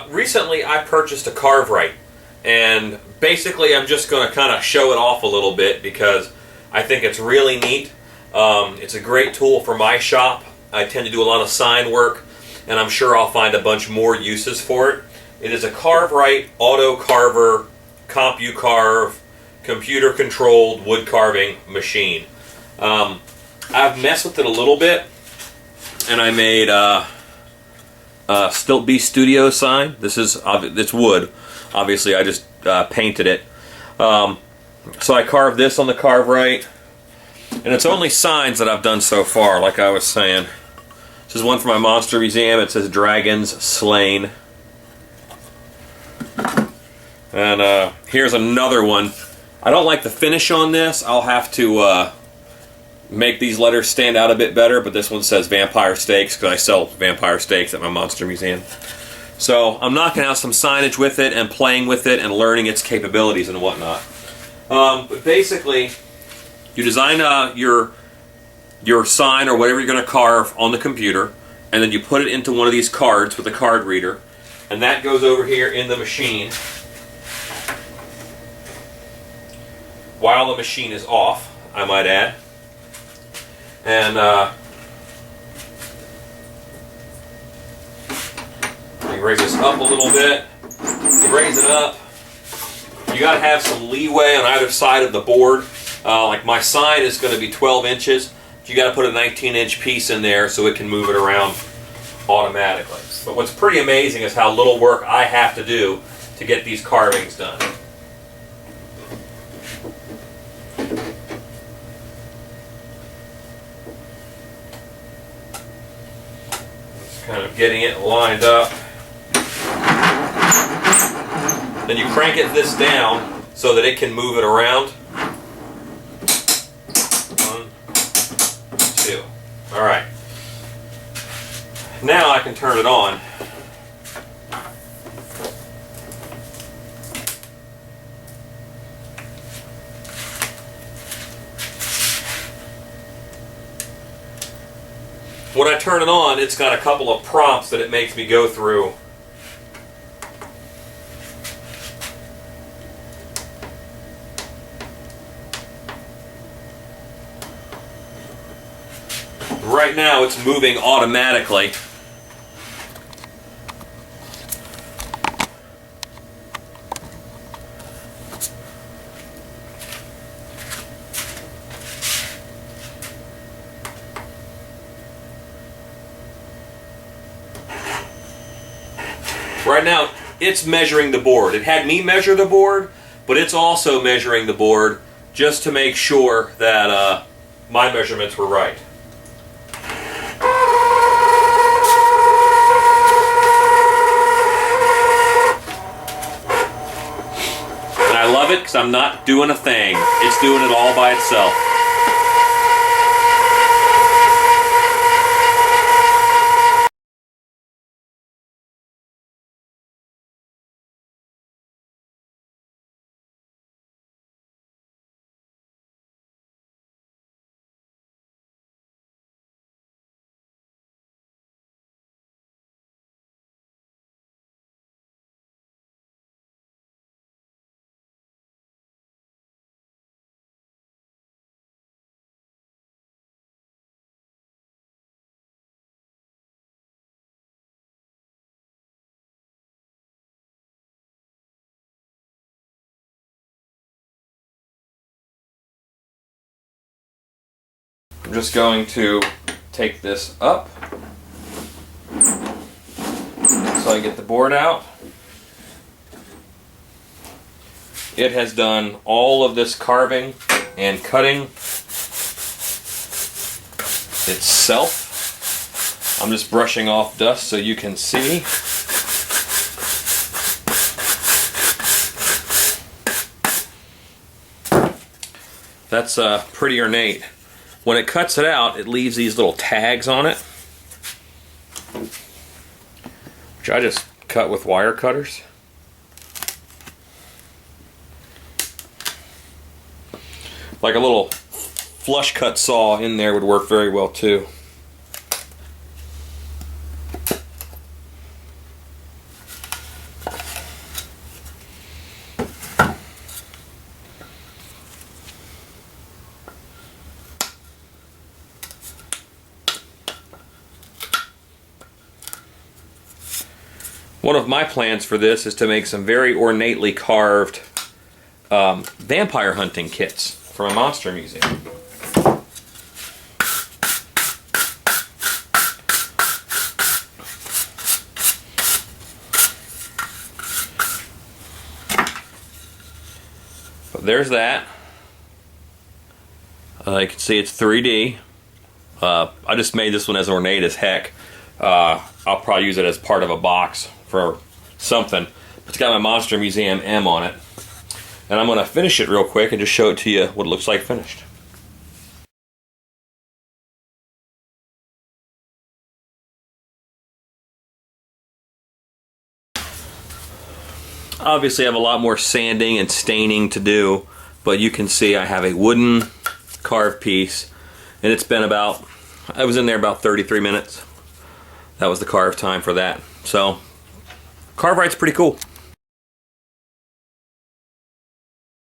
Recently I purchased a carvewright, and basically I'm just going to kind of show it off a little bit because I think it's really neat. It's a great tool for my shop. I tend to do a lot of sign work, and I'm sure I'll find a bunch more uses for it. It is a carvewright auto carver, CompuCarve, computer controlled wood carving machine. I've messed with it a little bit, and I made Stilt B Studio sign. This is it's wood. Obviously, I just painted it. So I carved this on the carvewright, and it's only signs that I've done so far. Like I was saying, this is one for my monster museum. It says "Dragons Slain," and here's another one. I don't like the finish on this. I'll have to make these letters stand out a bit better, but this one says Vampire Steaks because I sell vampire steaks at my monster museum. So I'm knocking out some signage with it and playing with it and learning its capabilities and whatnot. But basically, you design your sign or whatever you're going to carve on the computer, and then you put it into one of these cards with a card reader, and that goes over here in the machine while the machine is off, I might add. And you raise this up a little bit. You raise it up. You got to have some leeway on either side of the board. Like my sign is going to be 12 inches. You got to put a 19-inch piece in there so it can move it around automatically. But what's pretty amazing is how little work I have to do to get these carvings done. Kind of getting it lined up. Then you crank this down so that it can move it around. 1, 2. Alright. Now I can turn it on. When I turn it on, it's got a couple of prompts that it makes me go through. Right now, it's moving automatically. Right now, it's measuring the board. It had me measure the board, but it's also measuring the board just to make sure that my measurements were right. And I love it because I'm not doing a thing. It's doing it all by itself. I'm just going to take this up so I get the board out. It has done all of this carving and cutting itself. I'm just brushing off dust so you can see. That's pretty ornate. When it cuts it out, it leaves these little tags on it, which I just cut with wire cutters. Like a little flush cut saw in there would work very well too. One of my plans for this is to make some very ornately carved vampire hunting kits for a monster museum. But there's that. You can see it's 3D. I just made this one as ornate as heck. I'll probably use it as part of a box for something. It's got my Monster Museum M on it. And I'm going to finish it real quick and just show it to you what it looks like finished. Obviously I have a lot more sanding and staining to do, but you can see I have a wooden carved piece, and it's been about, I was in there about 33 minutes. That was the carve time for that. So, carvewright's pretty cool.